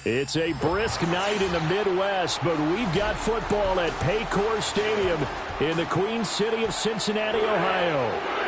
It's a brisk night in the Midwest, but we've got football at Paycor Stadium in the Queen City of Cincinnati, Ohio.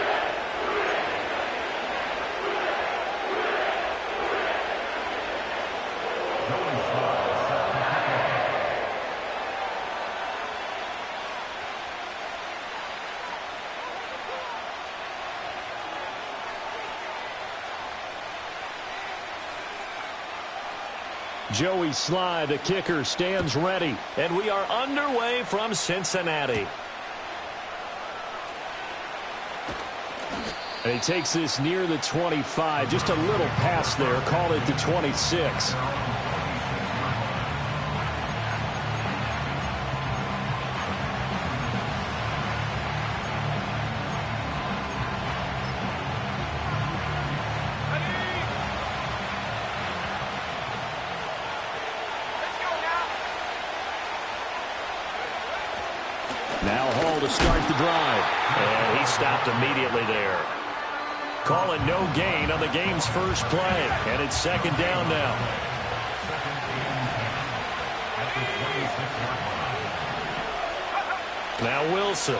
Joey Sly, the kicker, stands ready. And we are underway from Cincinnati. And he takes this near the 25. Just a little pass there. Call it the 26. Now Hall to start the drive. And he stopped immediately there. Calling no gain on the game's first play. And it's second down now. Now Wilson.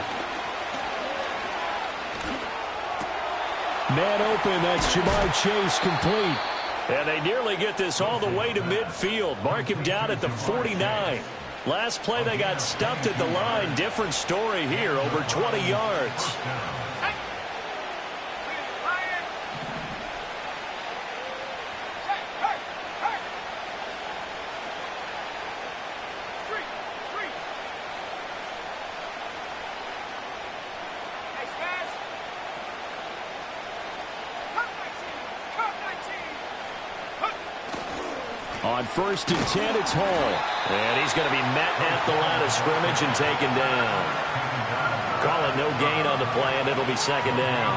Man open, that's Jamar Chase complete. And they nearly get this all the way to midfield. Mark him down at the 49. Last play they got stuffed at the line. Different story here, over 20 yards. On 1st and 10, it's Hall. And he's going to be met at the line of scrimmage and taken down. Calling no gain on the play, and it'll be second down.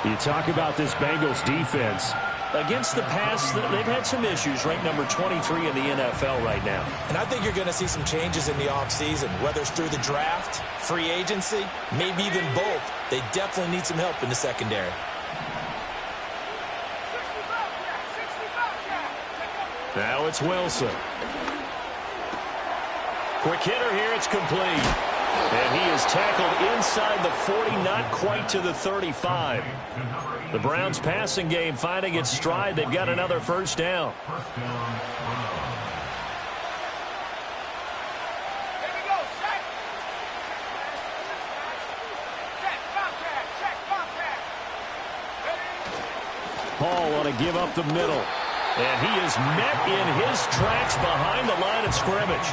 You talk about this Bengals defense. Against the pass, they've had some issues, ranked number 23 in the NFL right now. And I think you're going to see some changes in the offseason, whether it's through the draft, free agency, maybe even both. They definitely need some help in the secondary. Now it's Wilson. Quick hitter here, it's complete. And he is tackled inside the 40, not quite to the 35. The Browns passing game finding its stride. They've got another first down. Hall want to give up the middle. And he is met in his tracks behind the line of scrimmage.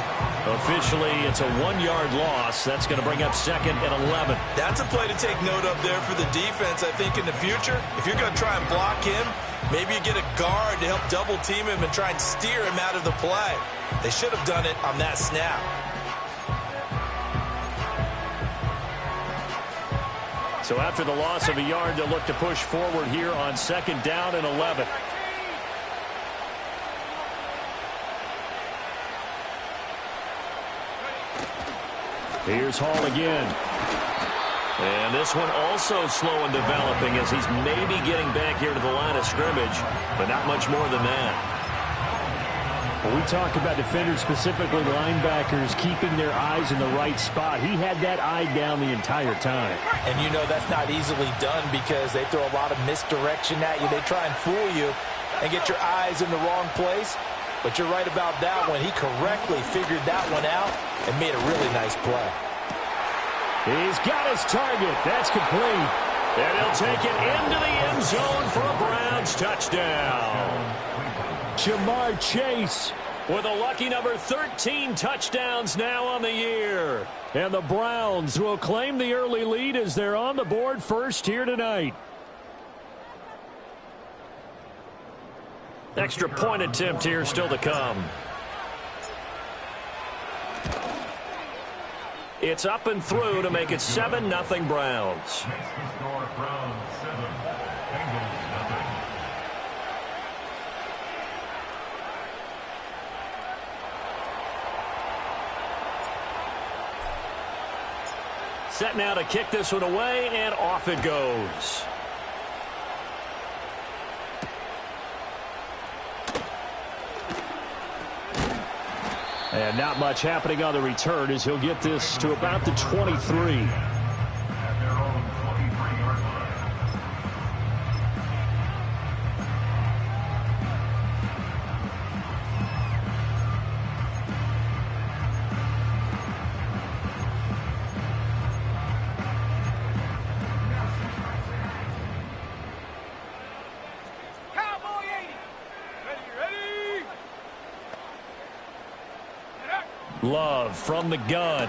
Officially, it's a 1-yard loss. That's going to bring up 2nd and 11. That's a play to take note of there for the defense, I think, in the future. If you're going to try and block him, maybe you get a guard to help double-team him and try and steer him out of the play. They should have done it on that snap. So after the loss of a yard, they'll look to push forward here on 2nd down and 11. Here's Hall again. And this one also slow in developing as he's maybe getting back here to the line of scrimmage, but not much more than that. When we talk about defenders, specifically linebackers, keeping their eyes in the right spot, he had that eye down the entire time. And you know that's not easily done because they throw a lot of misdirection at you. They try and fool you and get your eyes in the wrong place. But you're right about that one. He correctly figured that one out and made a really nice play. He's got his target. That's complete. And he'll take it into the end zone for a Browns touchdown. Jamar Chase with a lucky number 13 touchdowns now on the year. And the Browns will claim the early lead as they're on the board first here tonight. Extra point attempt here still to come. It's up and through to make it 7-0 Browns. Set now to kick this one away, and off it goes. And not much happening on the return as he'll get this to about the 23. Love from the gun.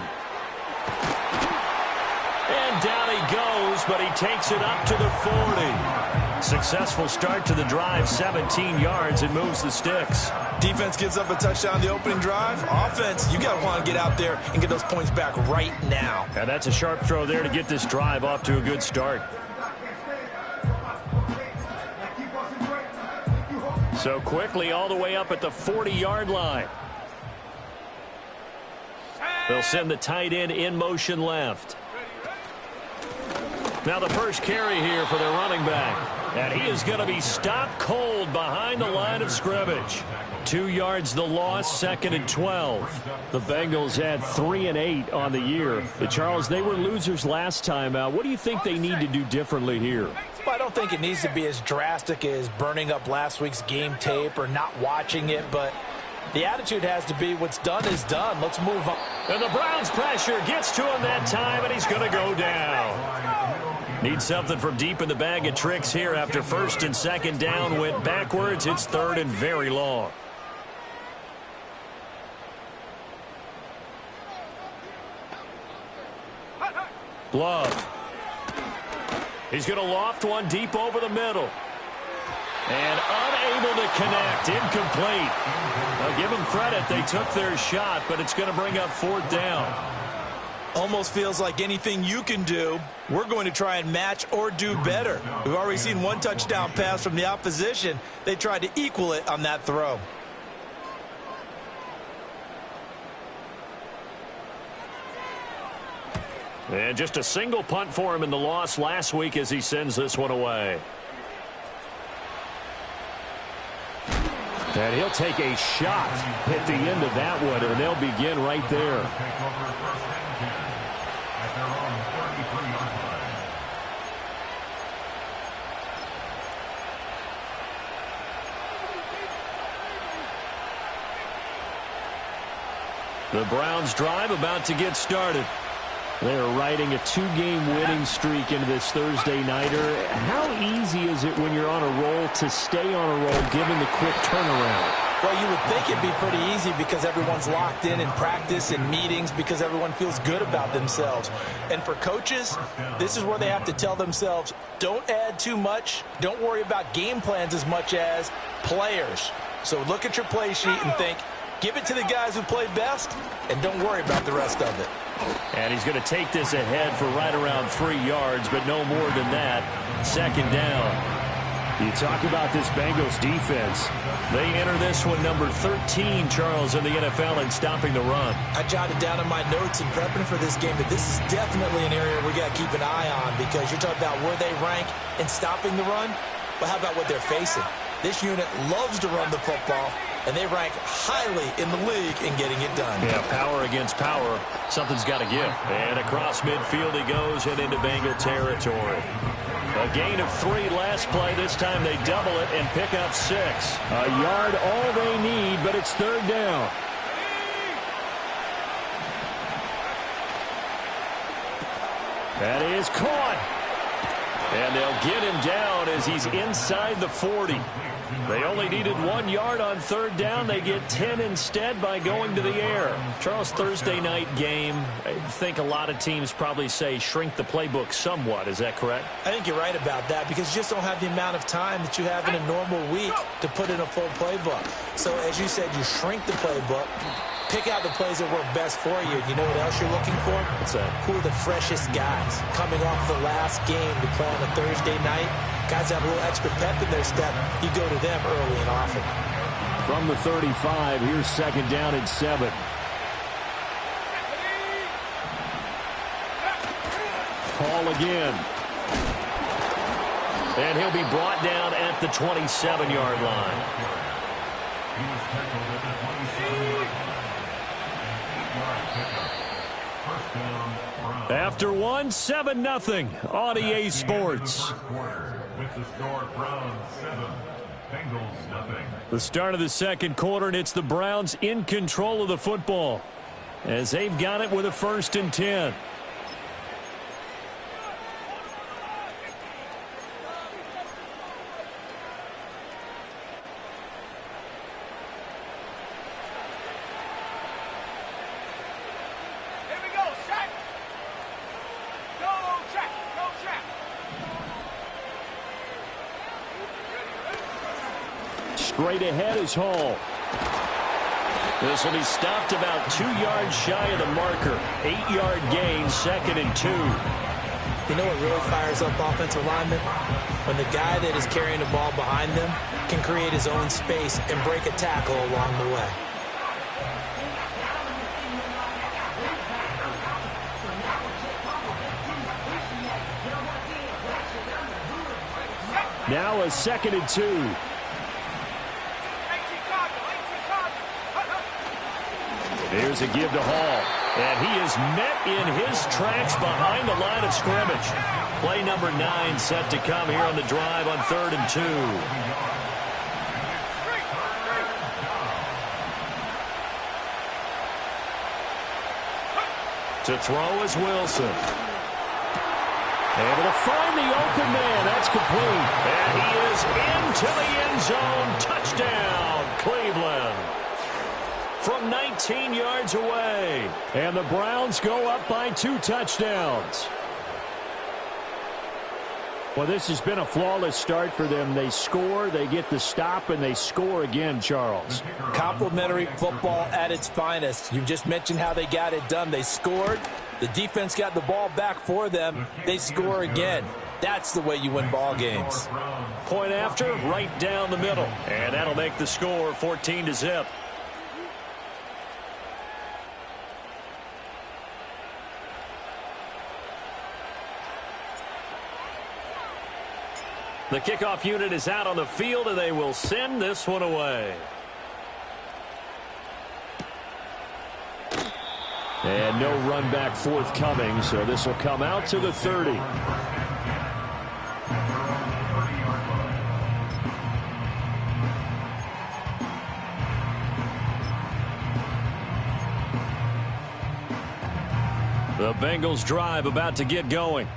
And down he goes, but he takes it up to the 40. Successful start to the drive, 17 yards, and moves the sticks. Defense gives up a touchdown the opening drive. Offense, you got to want to get out there and get those points back right now. And that's a sharp throw there to get this drive off to a good start. So quickly all the way up at the 40-yard line. They'll send the tight end in motion left. Now the first carry here for their running back. And he is going to be stopped cold behind the line of scrimmage. 2 yards the loss, 2nd and 12. The Bengals had 3 and 8 on the year. But Charles, they were losers last time out. What do you think they need to do differently here? Well, I don't think it needs to be as drastic as burning up last week's game tape or not watching it, but the attitude has to be what's done is done. Let's move on. And the Browns pressure gets to him that time, and he's going to go down. Need something from deep in the bag of tricks here after 1st and 2nd down. Went backwards. It's 3rd and very long. Love. He's going to loft one deep over the middle. And unable to connect. Incomplete. Now give them credit. They took their shot, but it's going to bring up 4th down. Almost feels like anything you can do, we're going to try and match or do better. We've already seen one touchdown pass from the opposition. They tried to equal it on that throw. And just a single punt for him in the loss last week as he sends this one away. And he'll take a shot at the end of that one, and they'll begin right there. The Browns drive about to get started. They're riding a 2-game winning streak into this Thursday nighter. How easy is it when you're on a roll to stay on a roll given the quick turnaround? Well, you would think it'd be pretty easy because everyone's locked in practice and meetings because everyone feels good about themselves. And for coaches, this is where they have to tell themselves, don't add too much. Don't worry about game plans as much as players. So look at your play sheet and think, give it to the guys who play best, and don't worry about the rest of it. And he's going to take this ahead for right around 3 yards, but no more than that. 2nd down. You talk about this Bengals defense. They enter this one number 13, Charles, in the NFL in stopping the run. I jotted down in my notes in prepping for this game that this is definitely an area we got to keep an eye on because you're talking about where they rank in stopping the run. But how about what they're facing? This unit loves to run the football, and they rank highly in the league in getting it done. Yeah, power against power. Something's got to give. And across midfield he goes and into Bengal territory. A gain of 3 last play. This time they double it and pick up 6. A yard all they need, but it's 3rd down. That is caught. And they'll get him down as he's inside the 40. They only needed 1 yard on 3rd down. They get 10 instead by going to the air. Charles, Thursday night game, I think a lot of teams probably say shrink the playbook somewhat. Is that correct? I think you're right about that because you just don't have the amount of time that you have in a normal week to put in a full playbook. So as you said, you shrink the playbook. Pick out the plays that work best for you. You know what else you're looking for? What's that? Who are the freshest guys coming off the last game to play on a Thursday night? Guys have a little extra pep in their step. You go to them early and often. From the 35, here's 2nd down and 7. Call again. And he'll be brought down at the 27-yard line. After one, 7-0 on EA Sports. The start of the second quarter, and it's the Browns in control of the football as they've got it with a 1st and 10. Straight ahead is Hall. This will be stopped about 2 yards shy of the marker. 8-yard gain, 2nd and 2. You know what really fires up offensive linemen? When the guy that is carrying the ball behind them can create his own space and break a tackle along the way. Now a 2nd and 2. Here's a give to Hall. And he is met in his tracks behind the line of scrimmage. Play number 9 set to come here on the drive on 3rd and 2. To throw is Wilson. Able to find the open man. That's complete. And he is into the end zone. Touchdown, Cleveland. From 19 yards away. And the Browns go up by 2 touchdowns. Well, this has been a flawless start for them. They score, they get the stop, and they score again, Charles. Complimentary football at its finest. You just mentioned how they got it done. They scored. The defense got the ball back for them. They score again. That's the way you win ball games. Point after, right down the middle. And that'll make the score 14-0. The kickoff unit is out on the field, and they will send this one away. And no run back forthcoming, so this will come out to the 30. The Bengals drive about to get going.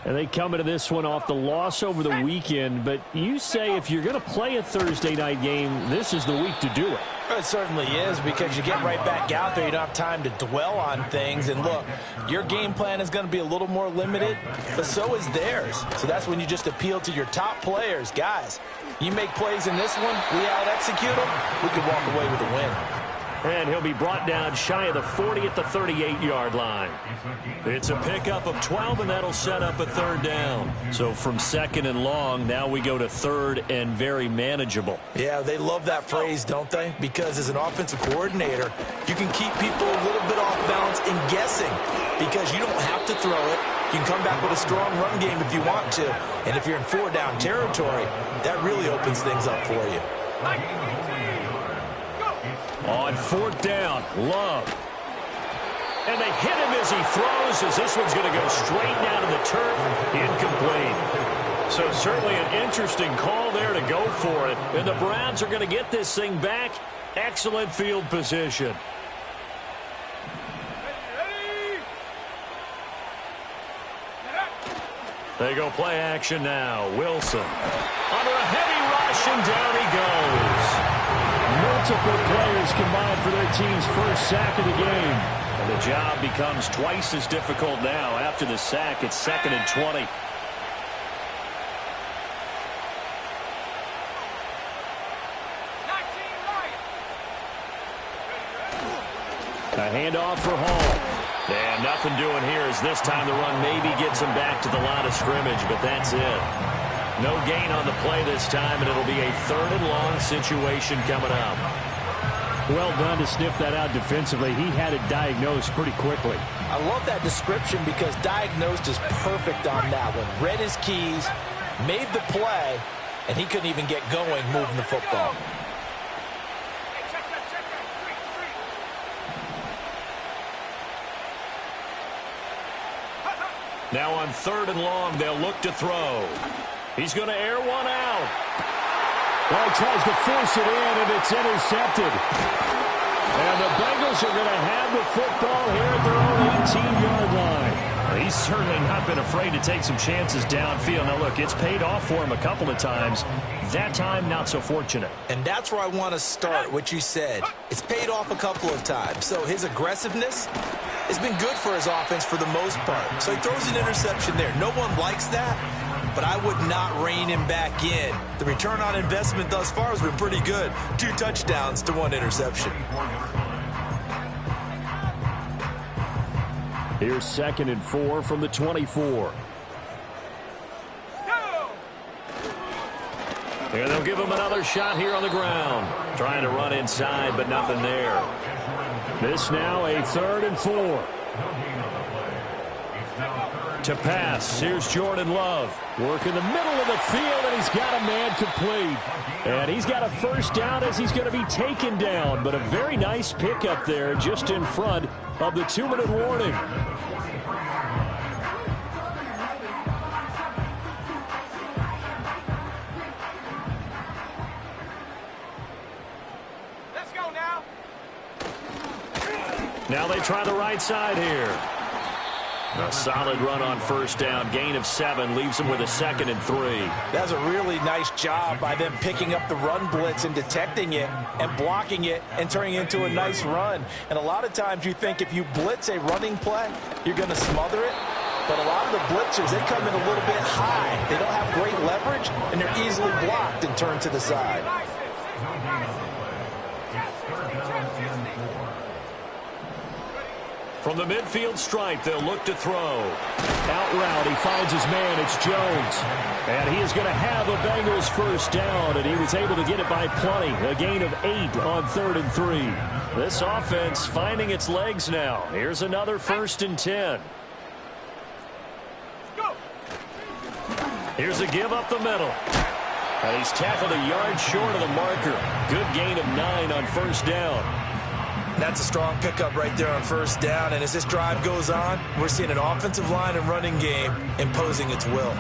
And they come into this one off the loss over the weekend. But you say if you're going to play a Thursday night game, this is the week to do it. It certainly is, because you get right back out there. You don't have time to dwell on things. And look, your game plan is going to be a little more limited, but so is theirs. So that's when you just appeal to your top players. Guys, you make plays in this one, we out-execute them, we could walk away with a win. And he'll be brought down shy of the 40 at the 38-yard line. It's a pickup of 12, and that'll set up a 3rd down. So from 2nd and long, now we go to 3rd and very manageable. Yeah, they love that phrase, don't they? Because as an offensive coordinator, you can keep people a little bit off balance and guessing, because you don't have to throw it. You can come back with a strong run game if you want to. And if you're in 4-down territory, that really opens things up for you. On 4th down, Love. And they hit him as he throws, as this one's going to go straight down to the turf. Incomplete. So certainly an interesting call there to go for it. And the Browns are going to get this thing back. Excellent field position. They go play action now. Wilson under a heavy rush, and down he goes. Multiple players combined for their team's first sack of the game. And the job becomes twice as difficult now. After the sack, it's 2nd and 20. A handoff for Hall. And nothing doing here as this time the run maybe gets him back to the line of scrimmage, but that's it. No gain on the play this time, and it'll be a 3rd and long situation coming up. Well done to sniff that out defensively. He had it diagnosed pretty quickly. I love that description, because diagnosed is perfect on that one. Read his keys, made the play, and he couldn't even get going moving the football. Now on 3rd and long, they'll look to throw. He's going to air one out. Well, he tries to force it in, and it's intercepted. And the Bengals are going to have the football here at their own 18-yard line. He's certainly not been afraid to take some chances downfield. Now, look, it's paid off for him a couple of times. That time, not so fortunate. And that's where I want to start, what you said. It's paid off a couple of times. So his aggressiveness has been good for his offense for the most part. So he throws an interception there. No one likes that, but I would not rein him back in. The return on investment thus far has been pretty good. 2 touchdowns to 1 interception. Here's 2nd and 4 from the 24. And they'll give him another shot here on the ground. Trying to run inside, but nothing there. This now a 3rd and 4. To pass, here's Jordan Love. Work in the middle of the field, and he's got a man complete. And he's got a first down as he's going to be taken down. But a very nice pickup there just in front of the 2-minute warning. Let's go now. Now they try the right side here. A solid run on first down. Gain of 7 leaves them with a 2nd and 3. That's a really nice job by them picking up the run blitz and detecting it and blocking it and turning it into a nice run. And a lot of times you think if you blitz a running play, you're going to smother it. But a lot of the blitzers, they come in a little bit high. They don't have great leverage, and they're easily blocked and turned to the side. From the midfield stripe, they'll look to throw. Out route, he finds his man. It's Jones. And he is going to have a Bengals first down, and he was able to get it by plenty. A gain of 8 on 3rd and 3. This offense finding its legs now. Here's another 1st and 10. Here's a give up the middle. And he's tackled a yard short of the marker. Good gain of 9 on first down. That's a strong pickup right there on first down. And as this drive goes on, we're seeing an offensive line and running game imposing its will.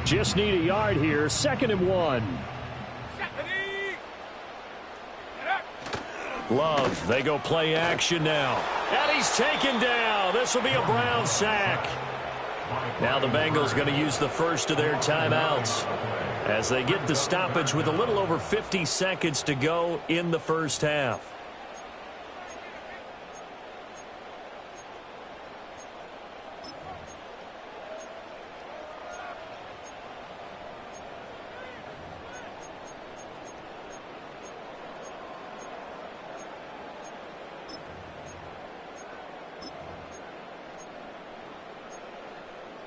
Just need a yard here. 2nd and 1. Love, they go play action now. And he's taken down. This will be a Brown sack. Now the Bengals going to use the first of their timeouts as they get the stoppage with a little over 50 seconds to go in the first half.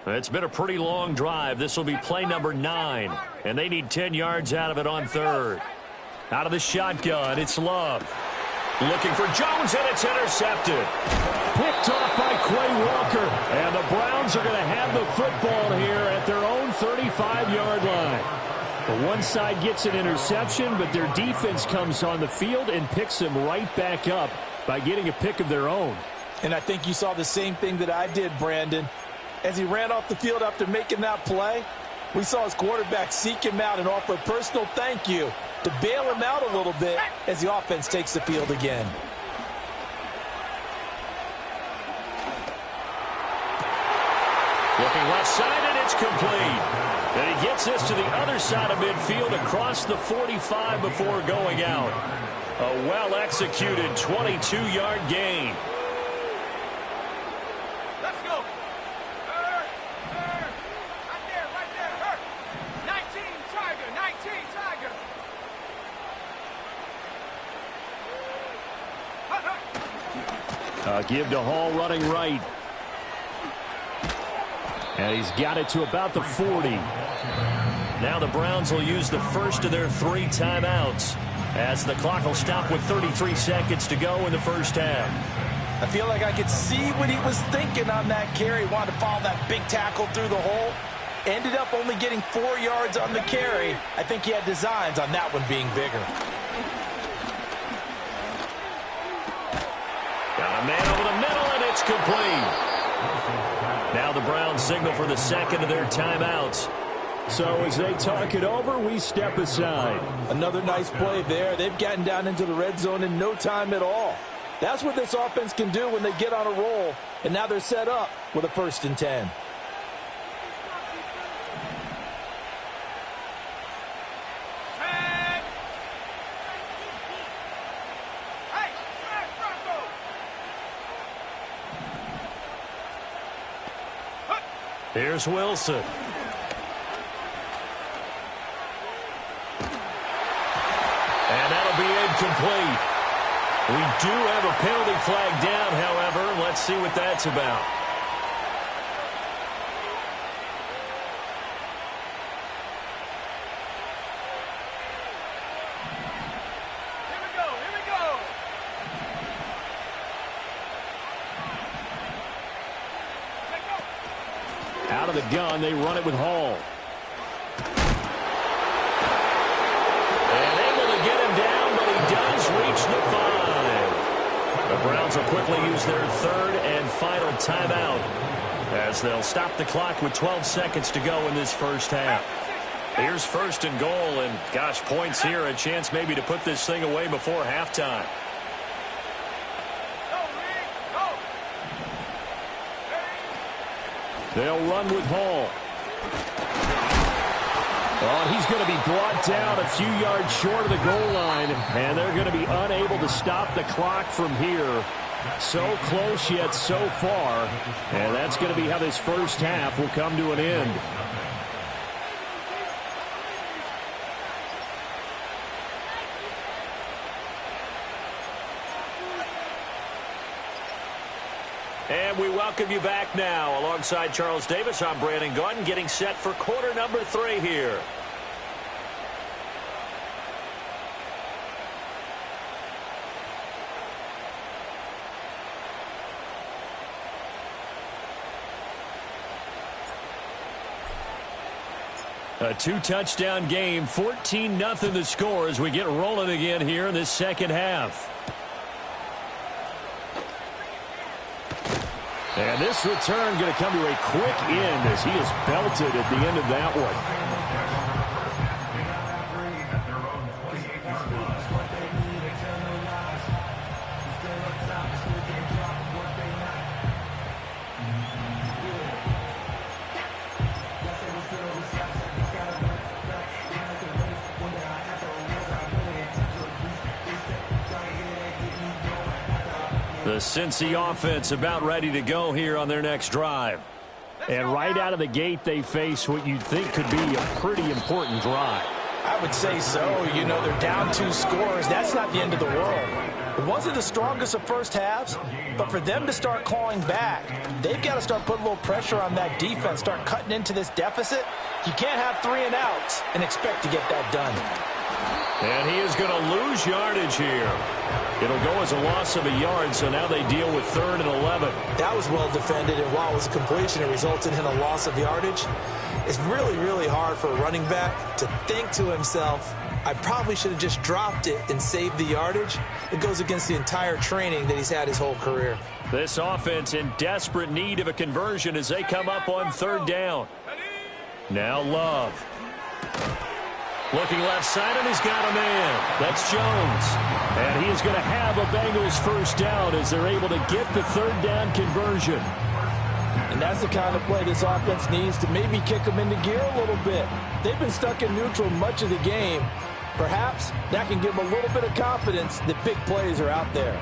It's been a pretty long drive. This will be play number 9, and they need 10 yards out of it on 3rd. Out of the shotgun, it's Love. Looking for Jones, and it's intercepted. Picked off by Quay Walker, and the Browns are going to have the football here at their own 35-yard line. The one side gets an interception, but their defense comes on the field and picks them right back up by getting a pick of their own. And I think you saw the same thing that I did, Brandon. As he ran off the field after making that play, we saw his quarterback seek him out and offer a personal thank you to bail him out a little bit as the offense takes the field again. Looking left side, and it's complete. And he gets this to the other side of midfield across the 45 before going out. A well-executed 22-yard gain. Give to Hall running right. And he's got it to about the 40. Now the Browns will use the first of their 3 timeouts as the clock will stop with 33 seconds to go in the first half. I feel like I could see what he was thinking on that carry. Wanted to follow that big tackle through the hole. Ended up only getting 4 yards on the carry. I think he had designs on that one being bigger. Got a man over the middle, and it's complete. Now the Browns signal for the second of their timeouts. So as they talk it over, we step aside. Another nice play there. They've gotten down into the red zone in no time at all. That's what this offense can do when they get on a roll. And now they're set up with a 1st and 10. Here's Wilson. And that'll be incomplete. We do have a penalty flag down, however. Let's see what that's about. Here we go. Out of the gun, they run it with Hall. And able to get him down, but he does reach the 5. The Browns will quickly use their 3rd and final timeout as they'll stop the clock with 12 seconds to go in this first half. Here's 1st and goal, and gosh, points here, a chance maybe to put this thing away before halftime. They'll run with Hall. Oh, he's going to be brought down a few yards short of the goal line, and they're going to be unable to stop the clock from here. So close yet so far, and that's going to be how this first half will come to an end. And we welcome you back now. Alongside Charles Davis, I'm Brandon Gaudin, getting set for quarter number 3 here. A 2-touchdown game, 14-0 the score as we get rolling again here in this second half. And this return going to come to a quick end as he is belted at the end of that one. The Cincy offense about ready to go here on their next drive. And right out of the gate, they face what you'd think could be a pretty important drive. I would say so. You know, they're down 2 scores. That's not the end of the world. It wasn't the strongest of first halves, but for them to start clawing back, they've got to start putting a little pressure on that defense, start cutting into this deficit. You can't have 3 and outs and expect to get that done. And he is going to lose yardage here. It'll go as a loss of a yard, so now they deal with 3rd and 11. That was well defended, and while it was a completion, it resulted in a loss of yardage. It's really, really hard for a running back to think to himself, I probably should have just dropped it and saved the yardage. It goes against the entire training that he's had his whole career. This offense in desperate need of a conversion as they come up on 3rd down. Now Love. Looking left side, and he's got a man. That's Jones. And he is going to have a Bengals first down as they're able to get the 3rd down conversion. And that's the kind of play this offense needs to maybe kick them into gear a little bit. They've been stuck in neutral much of the game. Perhaps that can give them a little bit of confidence that big plays are out there.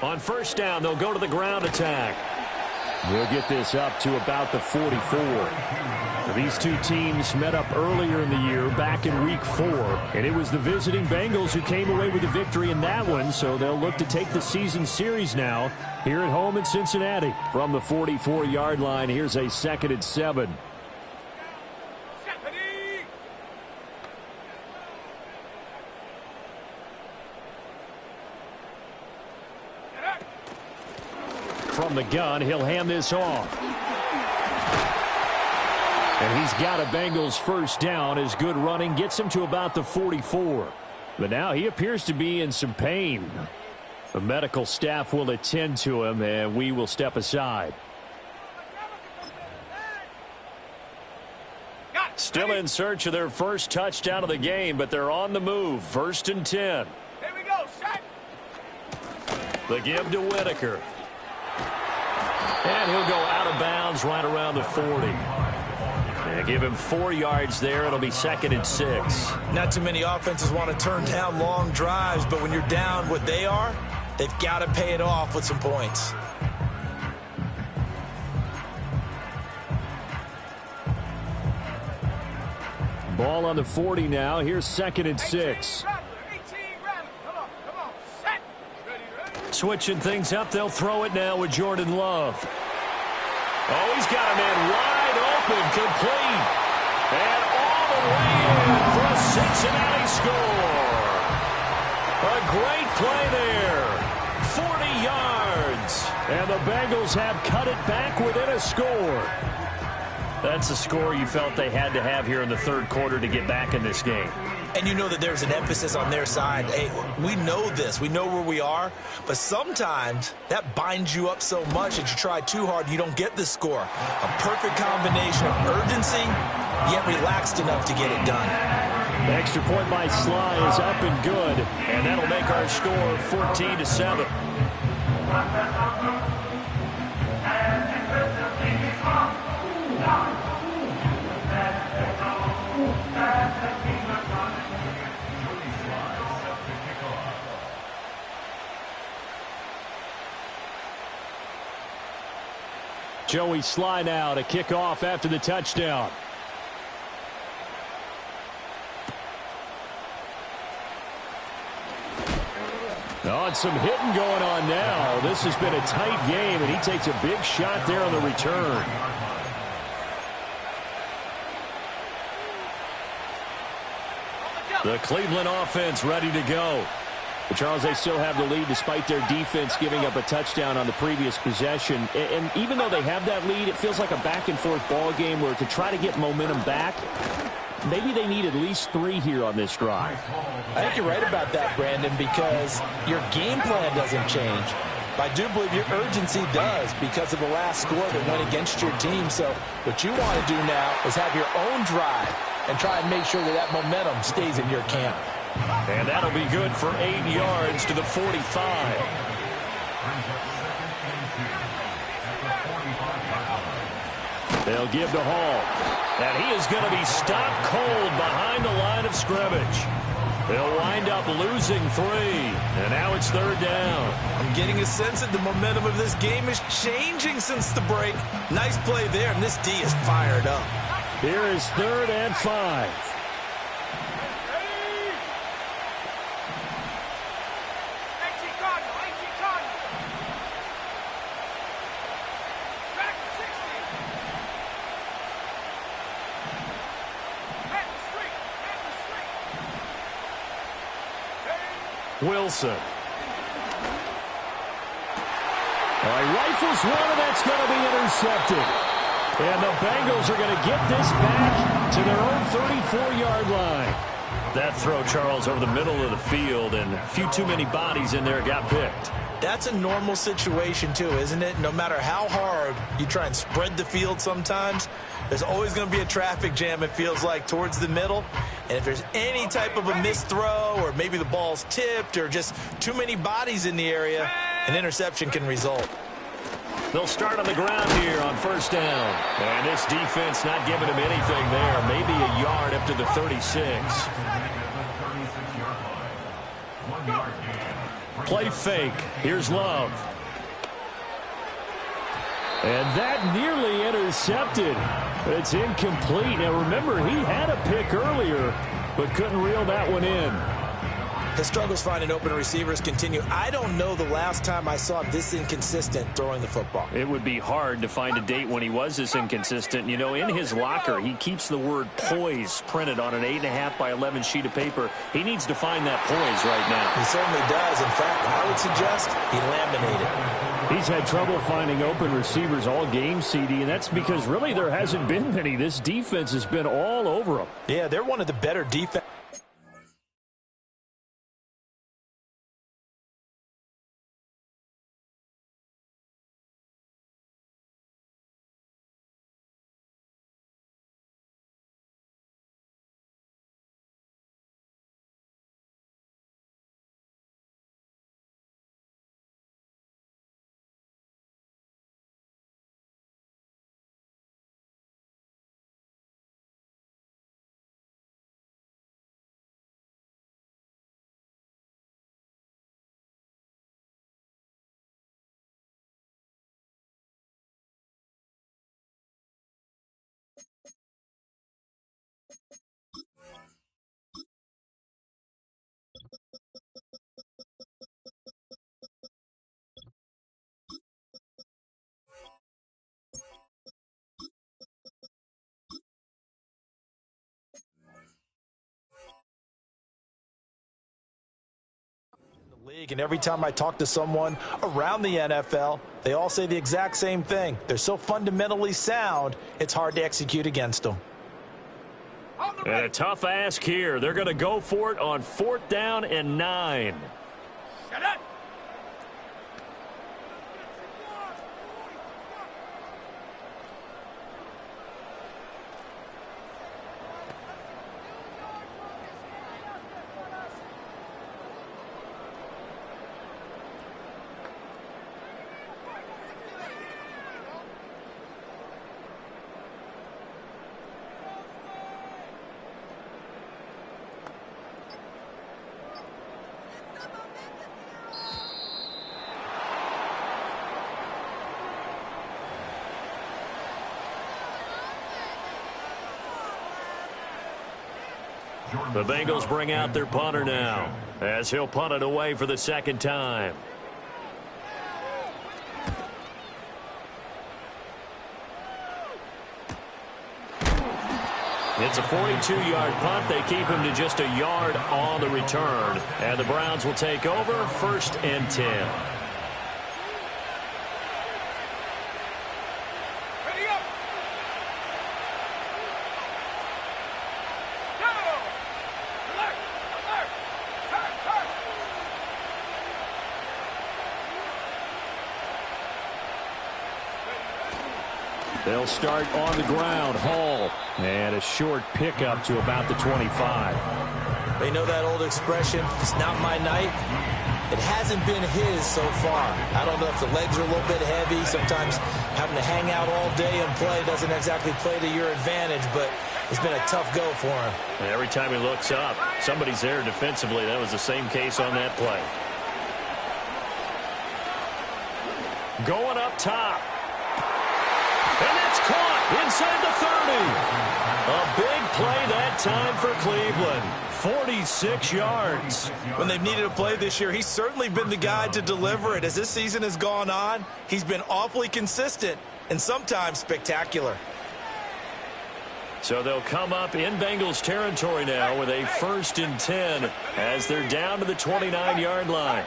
On 1st down, they'll go to the ground attack. We'll get this up to about the 44. These two teams met up earlier in the year, back in Week 4, and it was the visiting Bengals who came away with the victory in that one, so they'll look to take the season series now here at home in Cincinnati. From the 44-yard line, here's a 2nd and 7. from the gun. He'll hand this off. And he's got a Bengals first down. His good running gets him to about the 44. But now he appears to be in some pain. The medical staff will attend to him, and we will step aside. Still in search of their first touchdown of the game, but they're on the move. 1st and 10. Here we go, set. The give to Whitaker. And he'll go out of bounds right around the 40. And give him 4 yards there. It'll be 2nd and 6. Not too many offenses want to turn down long drives, but when you're down what they are, they've got to pay it off with some points. Ball on the 40 now. Here's 2nd and 6. Switching things up, they'll throw it now with Jordan Love. Oh, he's got a man wide open, complete. And all the way in for a Cincinnati score. A great play there. 40 yards. And the Bengals have cut it back within a score. That's a score you felt they had to have here in the 3rd quarter to get back in this game. And you know that there's an emphasis on their side. Hey, we know this. We know where we are. But sometimes that binds you up so much that you try too hard, you don't get the score. A perfect combination of urgency, yet relaxed enough to get it done. The extra point by Sly is up and good. And that'll make our score 14-7. Joey Sly now to kick off after the touchdown. Oh, and some hitting going on now. This has been a tight game, and he takes a big shot there on the return. The Cleveland offense ready to go. But Charles, they still have the lead despite their defense giving up a touchdown on the previous possession. And even though they have that lead, it feels like a back-and-forth ball game where to try to get momentum back, maybe they need at least 3 here on this drive. I think you're right about that, Brandon, because your game plan doesn't change. But I do believe your urgency does because of the last score that went against your team. So what you want to do now is have your own drive and try and make sure that that momentum stays in your camp. And that'll be good for 8 yards to the 45. They'll give to Hall. And he is going to be stopped cold behind the line of scrimmage. They'll wind up losing 3. And now it's 3rd down. I'm getting a sense that the momentum of this game is changing since the break. Nice play there, and this D is fired up. Here is 3rd and 5. Wilson. He rifles one, and that's going to be intercepted. And the Bengals are going to get this back to their own 34-yard line. That throw, Charles, over the middle of the field, and a few too many bodies in there got picked. That's a normal situation, too, isn't it? No matter how hard you try and spread the field sometimes, there's always going to be a traffic jam, it feels like, towards the middle. And if there's any type of a missed throw or maybe the ball's tipped or just too many bodies in the area, an interception can result. They'll start on the ground here on 1st down. And this defense not giving him anything there. Maybe a yard up to the 36. Play fake. Here's Love. And that nearly intercepted. It's incomplete. Now remember, he had a pick earlier, but couldn't reel that one in. His struggles finding open receivers continue. I don't know the last time I saw him this inconsistent throwing the football. It would be hard to find a date when he was this inconsistent. You know, in his locker, he keeps the word poise printed on an 8.5 by 11 sheet of paper. He needs to find that poise right now. He certainly does. In fact, I would suggest he laminate it. He's had trouble finding open receivers all game, CD, and that's because really there hasn't been many. This defense has been all over him. Yeah, they're one of the better defense. League, and every time I talk to someone around the NFL, they all say the exact same thing. They're so fundamentally sound, it's hard to execute against them. And a tough ask here. They're going to go for it on 4th down and 9. Shut up! The Bengals bring out their punter now, as he'll punt it away for the 2nd time. It's a 42-yard punt. They keep him to just a yard on the return. And the Browns will take over 1st and 10. They'll start on the ground. Hall. And a short pickup to about the 25. They know that old expression, it's not my night. It hasn't been his so far. I don't know if the legs are a little bit heavy. Sometimes having to hang out all day and play doesn't exactly play to your advantage, but it's been a tough go for him. And every time he looks up, somebody's there defensively. That was the same case on that play. Going up top. And that's caught inside the 30. A big play that time for Cleveland. 46 yards. When they've needed a play this year, he's certainly been the guy to deliver it. As this season has gone on, he's been awfully consistent and sometimes spectacular. So they'll come up in Bengals territory now with a 1st and 10 as they're down to the 29-yard line.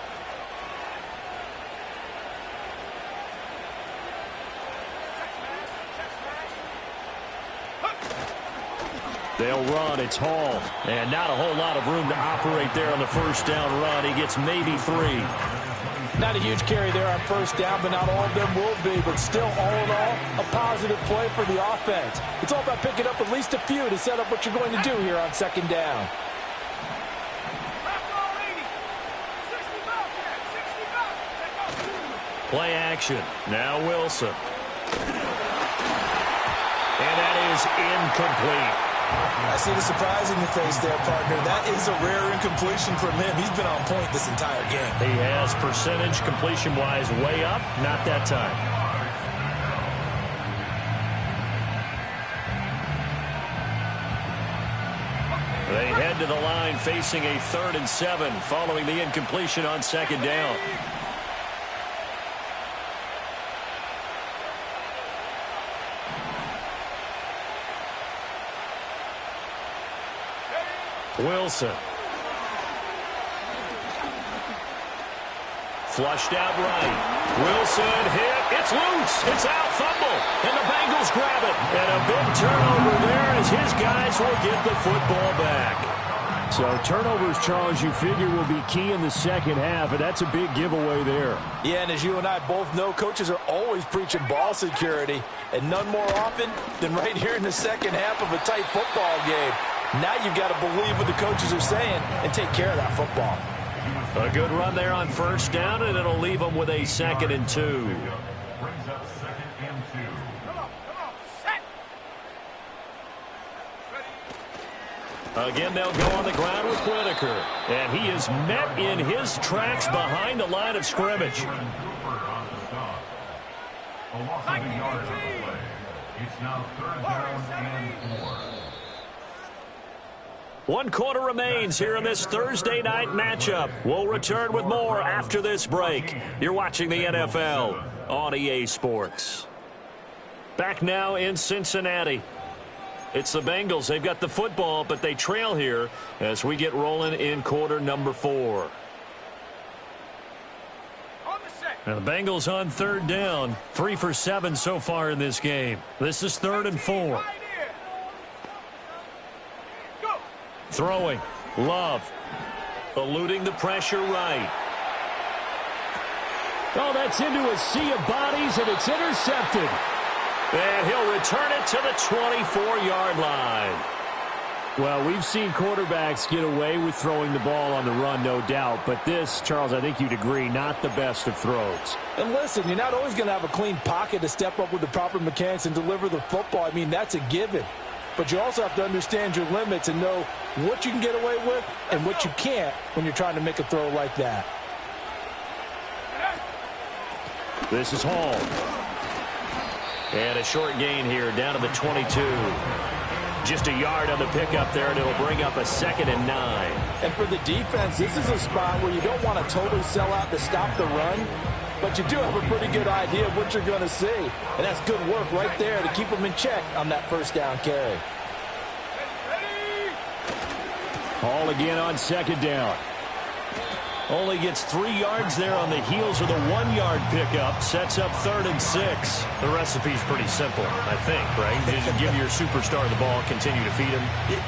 They'll run. It's Hall. And not a whole lot of room to operate there on the 1st down run. He gets maybe 3. Not a huge carry there on 1st down, but not all of them will be. But still, all in all, a positive play for the offense. It's all about picking up at least a few to set up what you're going to do here on 2nd down. Play action. Now Wilson. And that is incomplete. I see the surprise in your face there, partner. That is a rare incompletion from him. He's been on point this entire game. He has percentage completion-wise way up. Not that time. They head to the line facing a 3rd and 7 following the incompletion on 2nd down. Wilson. Flushed out right. Wilson hit. It's loose. It's out. Fumble. And the Bengals grab it. And a big turnover there as his guys will get the football back. So turnovers, Charles, you figure will be key in the second half, and that's a big giveaway there. Yeah, and as you and I both know, coaches are always preaching ball security, and none more often than right here in the second half of a tight football game. Now you've got to believe what the coaches are saying and take care of that football. A good run there on first down, and it'll leave them with a 2nd and 2. Again, they'll go on the ground with Whitaker. And he is met in his tracks behind the line of scrimmage. It's now 3rd down and 4. 1 quarter remains here in this Thursday night matchup. We'll return with more after this break. You're watching the NFL on EA Sports. Back now in Cincinnati. It's the Bengals. They've got the football, but they trail here as we get rolling in quarter number 4. And the Bengals on 3rd down. 3 for 7 so far in this game. This is 3rd and 4. Throwing. Love. Eluding the pressure right. Oh, that's into a sea of bodies, and it's intercepted. And he'll return it to the 24-yard line. Well, we've seen quarterbacks get away with throwing the ball on the run, no doubt. But this, Charles, I think you'd agree, not the best of throws. And listen, you're not always going to have a clean pocket to step up with the proper mechanics and deliver the football. I mean, that's a given. But you also have to understand your limits and know what you can get away with and what you can't when you're trying to make a throw like that. This is Hall. And a short gain here down to the 22. Just a yard on the pickup there, and it'll bring up a 2nd and 9. And for the defense, this is a spot where you don't want to totally sell out to stop the run, but you do have a pretty good idea of what you're going to see. And that's good work right there to keep them in check on that first down carry. Hall again on 2nd down. Only gets 3 yards there on the heels of the 1-yard pickup. Sets up 3rd and 6. The recipe's pretty simple, I think, right? You just give your superstar the ball, continue to feed him.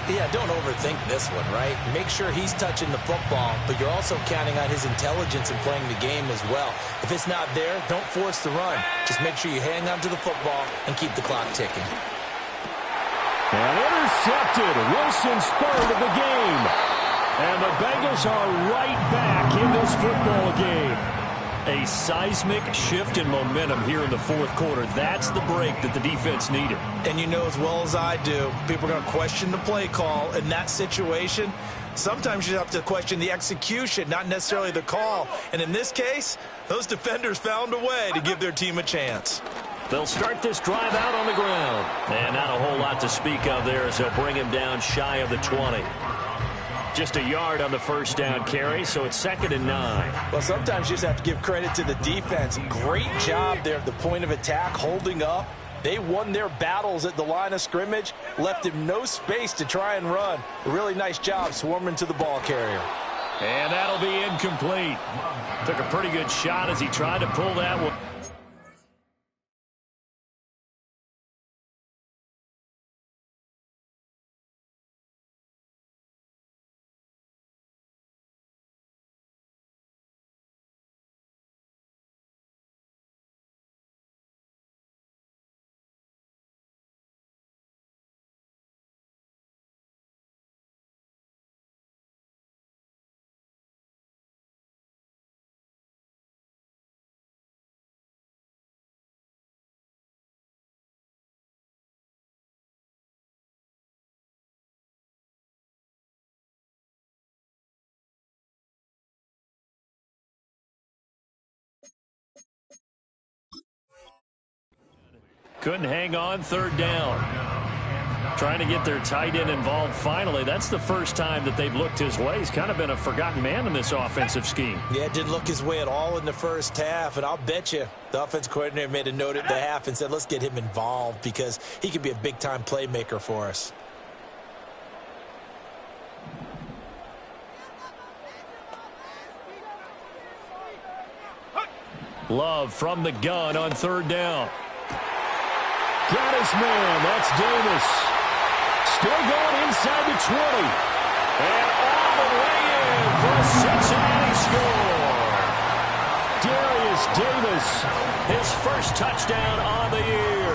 Yeah, don't overthink this one, right? Make sure he's touching the football, but you're also counting on his intelligence in playing the game as well. If it's not there, don't force the run. Just make sure you hang on to the football and keep the clock ticking. And intercepted. Wilson's 3rd of the game. And the Bengals are right back in this football game. A seismic shift in momentum here in the 4th quarter. That's the break that the defense needed. And you know as well as I do, people are going to question the play call in that situation. Sometimes you have to question the execution, not necessarily the call. And in this case, those defenders found a way to give their team a chance. They'll start this drive out on the ground. And not a whole lot to speak of there as they'll bring him down shy of the 20. Just a yard on the first down carry, so it's 2nd and 9. Well, sometimes you just have to give credit to the defense. Great job there at the point of attack, holding up. They won their battles at the line of scrimmage, left him no space to try and run. A really nice job swarming to the ball carrier. And that'll be incomplete. Took a pretty good shot as he tried to pull that one. Couldn't hang on 3rd down. Trying to get their tight end involved finally. That's the first time that they've looked his way. He's kind of been a forgotten man in this offensive scheme. Yeah, it didn't look his way at all in the first half, and I'll bet you the offense coordinator made a note at the half and said, let's get him involved because he could be a big-time playmaker for us. Love from the gun on third down. Got his man. That's Davis. Still going inside the 20. And all the way in for a Cincinnati score. Darius Davis, his first touchdown on the year.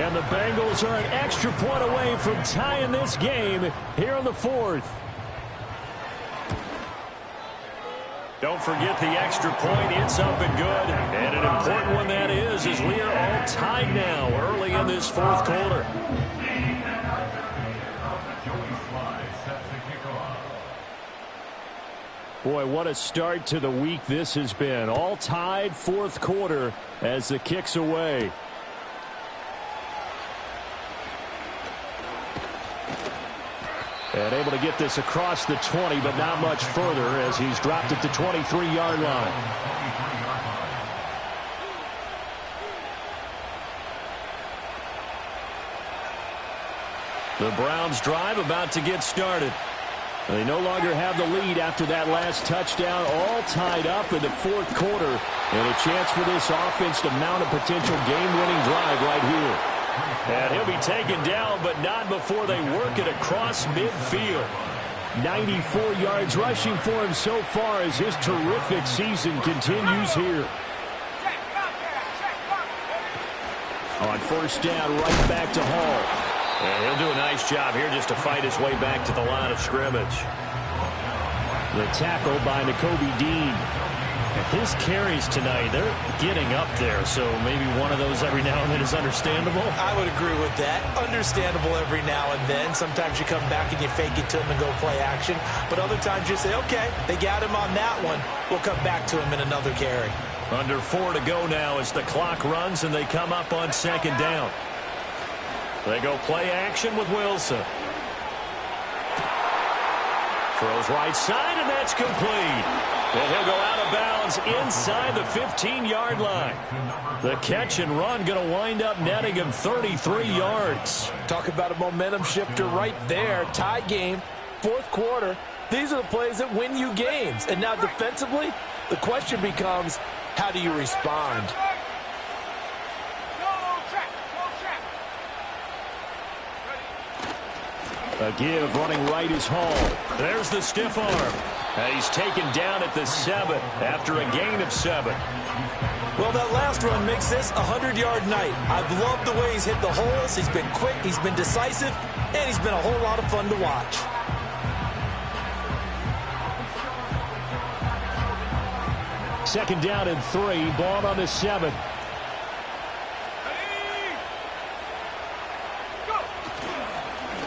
And the Bengals are an extra point away from tying this game here in the fourth. Don't forget the extra point. It's up and good. And an important one that is, as we are all tied now early in this fourth quarter. Boy, what a start to the week this has been. All tied fourth quarter as the kick's away. And able to get this across the 20, but not much further as he's dropped at the 23-yard line. The Browns drive about to get started. They no longer have the lead after that last touchdown, all tied up in the fourth quarter, and a chance for this offense to mount a potential game-winning drive right here. And he'll be taken down, but not before they work it across midfield. 94 yards rushing for him so far as his terrific season continues here. On first down, right back to Hall. And he'll do a nice job here just to fight his way back to the line of scrimmage. The tackle by Nakobe Dean. And his carries tonight, they're getting up there, so maybe one of those every now and then is understandable. I would agree with that. Understandable every now and then. Sometimes you come back and you fake it to him and go play action. But other times you say, okay, they got him on that one. We'll come back to him in another carry. Under 4 to go now as the clock runs and they come up on second down. They go play action with Wilson. Throws right side, and that's complete. And he'll go out of bounds inside the 15-yard line. The catch and run going to wind up netting him 33 yards. Talk about a momentum shifter right there. Tie game, fourth quarter. These are the plays that win you games. And now defensively, the question becomes, how do you respond? A give running right is Hall. There's the stiff arm. And he's taken down at the 7 after a gain of 7. Well, that last run makes this a 100-yard night. I've loved the way he's hit the holes. He's been quick, he's been decisive, and he's been a whole lot of fun to watch. Second down and 3. Ball on the 7.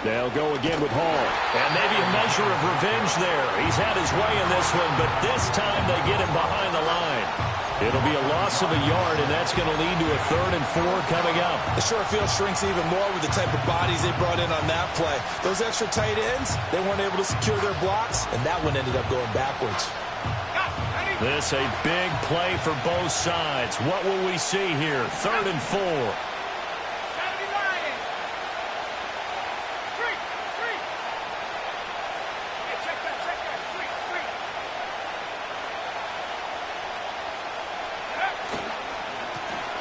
They'll go again with Hall. And maybe a measure of revenge there. He's had his way in this one, but this time they get him behind the line. It'll be a loss of a yard, and that's going to lead to a 3rd and 4 coming up. The short field shrinks even more with the type of bodies they brought in on that play. Those extra tight ends, they weren't able to secure their blocks, and that one ended up going backwards. This a big play for both sides. What will we see here? 3rd and 4.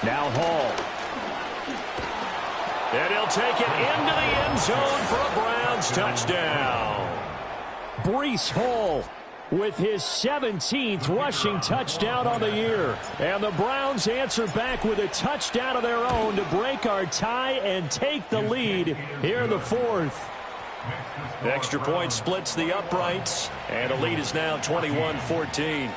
Now Hall. And he'll take it into the end zone for a Browns touchdown. Breece Hall with his 17th rushing touchdown on the year. And the Browns answer back with a touchdown of their own to break our tie and take the lead here in the fourth. Extra point splits the uprights, and the lead is now 21-14.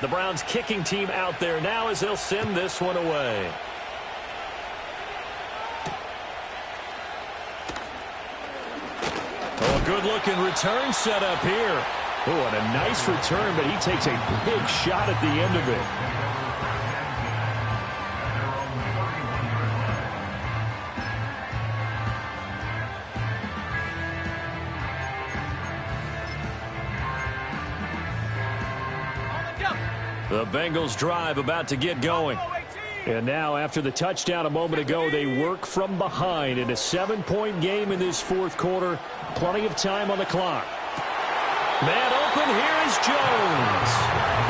The Browns kicking team out there now as they'll send this one away. Oh, a good-looking return set up here. Oh, and a nice return, but he takes a big shot at the end of it. The Bengals drive about to get going. And now, after the touchdown a moment ago, they work from behind in a 7-point game in this fourth quarter. Plenty of time on the clock. Man open, here is Jones.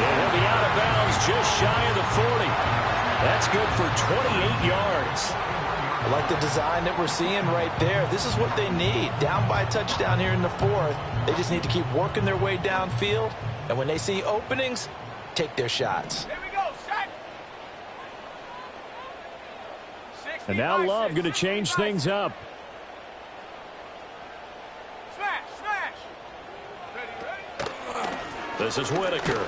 And he'll be out of bounds just shy of the 40. That's good for 28 yards. I like the design that we're seeing right there. This is what they need. Down by a touchdown here in the fourth. They just need to keep working their way downfield. And when they see openings, take their shots. Here we go, set. And now Love going to change things up. Smash, smash. Ready, ready. This is Whitaker.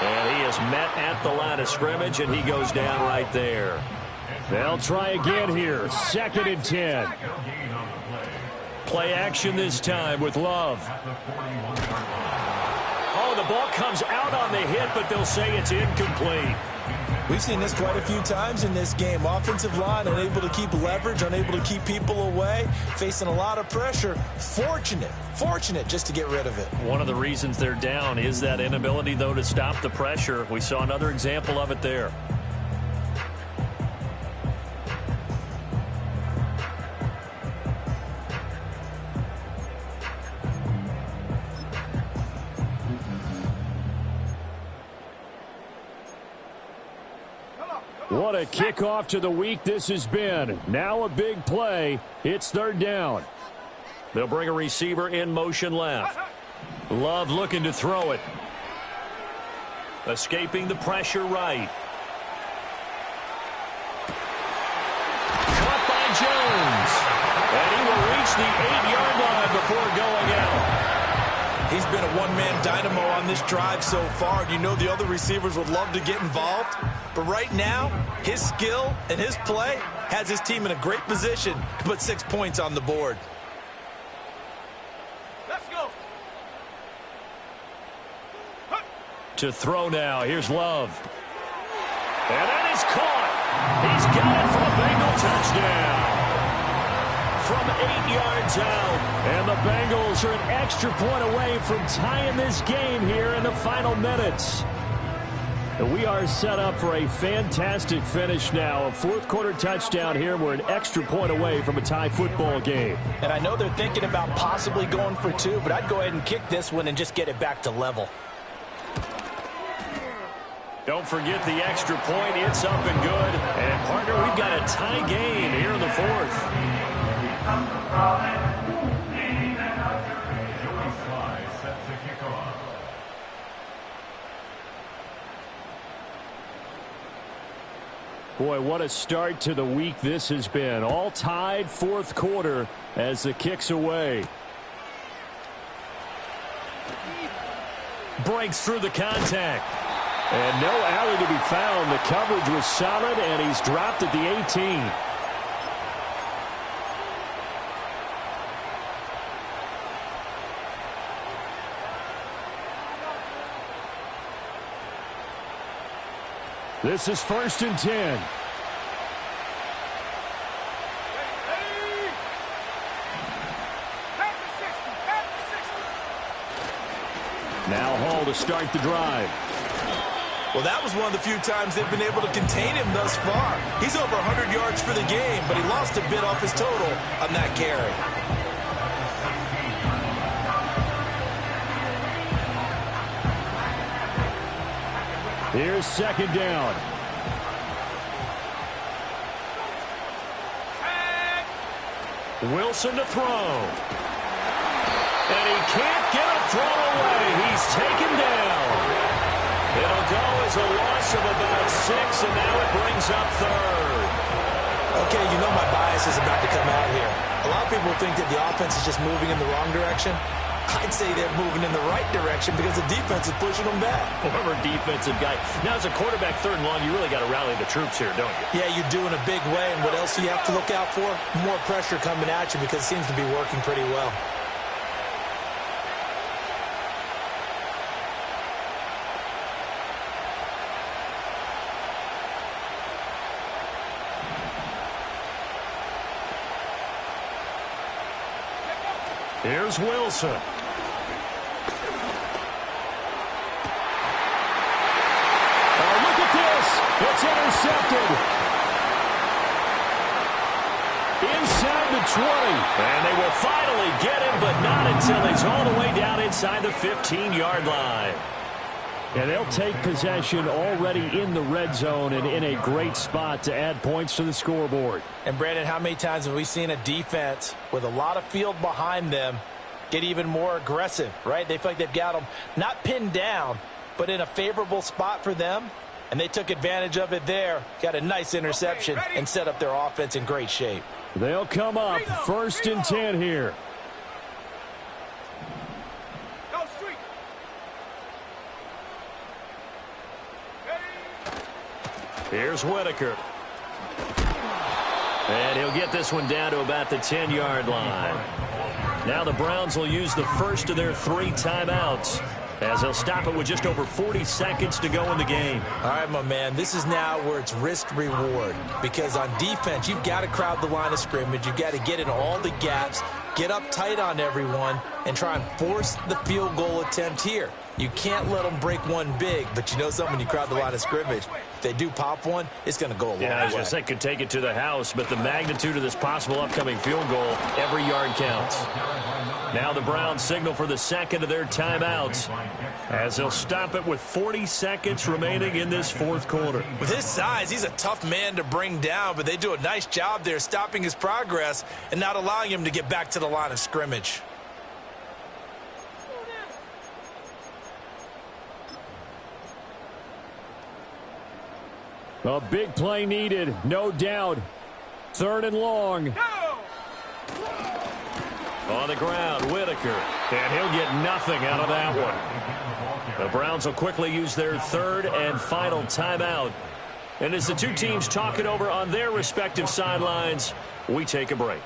And he is met at the line of scrimmage, and he goes down right there. They'll try again here. 2nd and 10. Play action this time with Love. Oh, the ball comes out on the hit, but they'll say it's incomplete. We've seen this quite a few times in this game. Offensive line unable to keep leverage, unable to keep people away, facing a lot of pressure. Fortunate just to get rid of it. One of the reasons they're down is that inability, though, to stop the pressure. We saw another example of it there. What a kickoff to the week this has been. Now a big play. It's 3rd down. They'll bring a receiver in motion left. Love looking to throw it. Escaping the pressure right. Caught by Jones. And he will reach the 8-yard line before going out. He's been a one-man dynamo on this drive so far. You know the other receivers would love to get involved. But right now, his skill and his play has his team in a great position to put 6 points on the board. Let's go. To throw now. Here's Love. And that is caught. He's got it for a Bengal touchdown. From 8 yards out. And the Bengals are an extra point away from tying this game here in the final minutes. And we are set up for a fantastic finish now. A 4th quarter touchdown here. We're an extra point away from a tie football game. And I know they're thinking about possibly going for 2, but I'd go ahead and kick this one and just get it back to level. Don't forget the extra point. It's up and good. And, partner, we've got a tie game here in the 4th. Boy, what a start to the week this has been. All tied 4th quarter as the kick's away. Breaks through the contact. And no alley to be found. The coverage was solid, and he's dropped at the 18. This is 1st and 10. Now Hall to start the drive. Well, that was one of the few times they've been able to contain him thus far. He's over 100 yards for the game, but he lost a bit off his total on that carry. Here's 2nd down. Wilson to throw. And he can't get a throw away. He's taken down. It'll go as a loss of about 6, and now it brings up 3rd. Okay, you know my bias is about to come out here. A lot of people think that the offense is just moving in the wrong direction. I'd say they're moving in the right direction because the defense is pushing them back. Former defensive guy. Now, as a quarterback, 3rd and long, you really got to rally the troops here, don't you? Yeah, you do in a big way. And what else do you have to look out for? More pressure coming at you because it seems to be working pretty well. Here's Wilson. Oh, look at this. It's intercepted. Inside the the 20. And they will finally get him, but not until he's all the way down inside the 15-yard line. And they'll take possession already in the red zone and in a great spot to add points to the scoreboard. And, Brandon, how many times have we seen a defense with a lot of field behind them get even more aggressive, right? They feel like they've got them not pinned down, but in a favorable spot for them. And they took advantage of it there, got a nice interception, and set up their offense in great shape. They'll come up 1st and 10 here. Here's Whitaker. And he'll get this one down to about the 10-yard line. Now the Browns will use the first of their 3 timeouts, as they'll stop it with just over 40 seconds to go in the game. All right, my man, this is now where it's risk-reward, because on defense, you've got to crowd the line of scrimmage. You've got to get in all the gaps, get up tight on everyone, and try and force the field goal attempt here. You can't let them break one big, but you know something, when you crowd the line of scrimmage, if they do pop one, it's going to go a long way. Yeah, I was going to say, could take it to the house, but the magnitude of this possible upcoming field goal, every yard counts. Now the Browns signal for the second of their timeouts, as they'll stop it with 40 seconds remaining in this 4th quarter. With his size, he's a tough man to bring down, but they do a nice job there stopping his progress and not allowing him to get back to the line of scrimmage. A big play needed, no doubt. 3rd and long. On the ground, Whitaker. And he'll get nothing out of that one. The Browns will quickly use their 3rd and final timeout. And as the two teams talk it over on their respective sidelines, we take a break.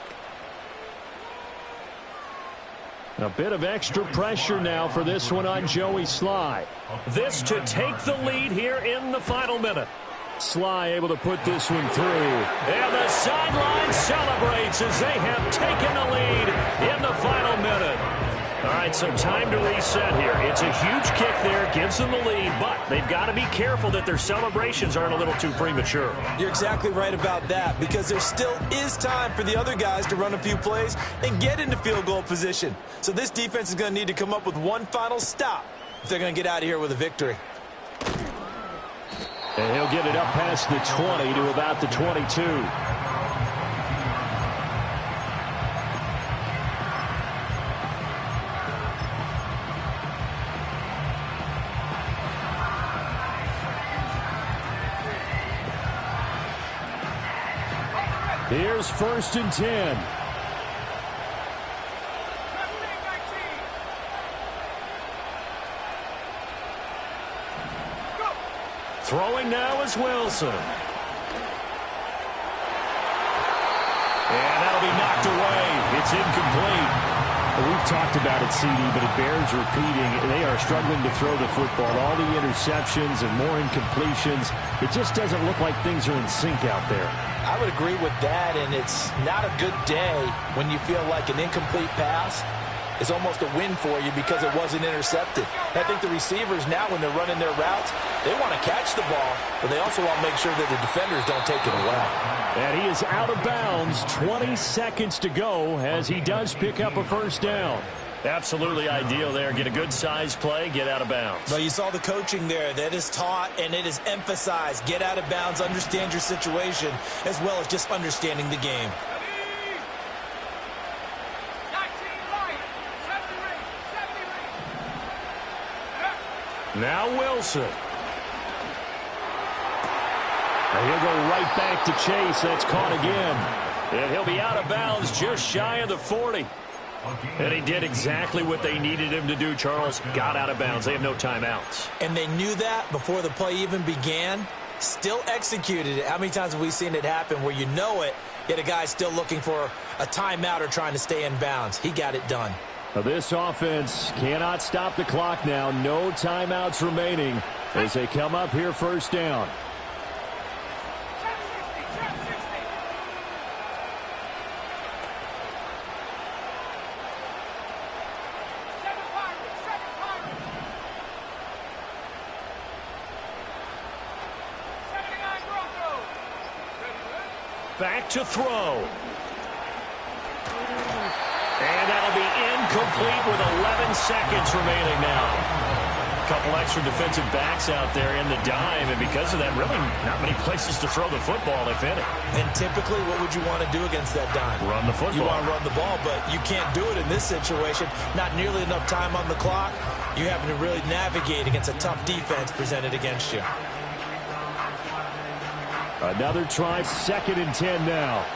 A bit of extra pressure now for this one on Joey Sly. This to take the lead here in the final minute. Sly able to put this one through. And the sideline celebrates as they have taken the lead in the final minute. All right, so time to reset here. It's a huge kick there, gives them the lead, but they've got to be careful that their celebrations aren't a little too premature. You're exactly right about that, because there still is time for the other guys to run a few plays and get into field goal position. So this defense is going to need to come up with one final stop if they're going to get out of here with a victory. And he'll get it up past the 20 to about the 22. Here's 1st and 10. Throwing now is Wilson. And that'll be knocked away. It's incomplete. Well, we've talked about it, CD, but it bears repeating. They are struggling to throw the football. All the interceptions and more incompletions. It just doesn't look like things are in sync out there. I would agree with that, and it's not a good day when you feel like an incomplete pass is almost a win for you because it wasn't intercepted. And I think the receivers now, when they're running their routes, they want to catch the ball, but they also want to make sure that the defenders don't take it away. And he is out of bounds. 20 seconds to go as he does pick up a 1st down. Absolutely ideal there. Get a good size play, get out of bounds. Well, you saw the coaching there. That is taught and it is emphasized. Get out of bounds, understand your situation, as well as just understanding the game. Now Wilson. And he'll go right back to Chase. That's caught again. And he'll be out of bounds just shy of the 40. And he did exactly what they needed him to do, Charles. Got out of bounds. They have no timeouts. And they knew that before the play even began. Still executed it. How many times have we seen it happen where you know it, yet a guy still looking for a timeout or trying to stay in bounds? He got it done. Now this offense cannot stop the clock now. No timeouts remaining as they come up here 1st down. Back to throw. Incomplete with 11 seconds remaining now. A couple extra defensive backs out there in the dime, and because of that, really not many places to throw the football, if any. And typically, what would you want to do against that dime? Run the football. You want to run the ball, but you can't do it in this situation. Not nearly enough time on the clock. You having to really navigate against a tough defense presented against you. Another try, 2nd and 10 now.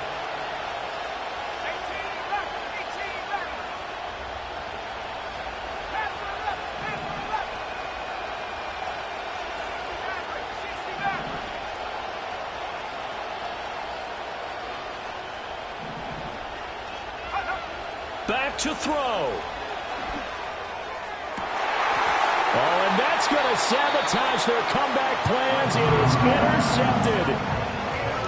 Back to throw. Oh, and that's going to sabotage their comeback plans. It is intercepted.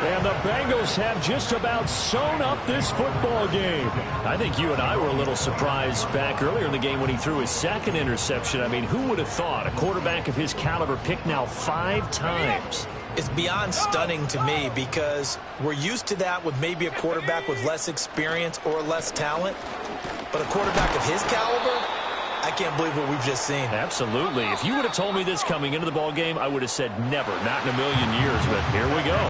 And the Bengals have just about sewn up this football game. I think you and I were a little surprised back earlier in the game when he threw his 2nd interception. I mean, who would have thought a quarterback of his caliber picked now 5 times? It's beyond stunning to me because we're used to that with maybe a quarterback with less experience or less talent. But a quarterback of his caliber, I can't believe what we've just seen. Absolutely. If you would have told me this coming into the ball game, I would have said never, not in a million years. But here we go.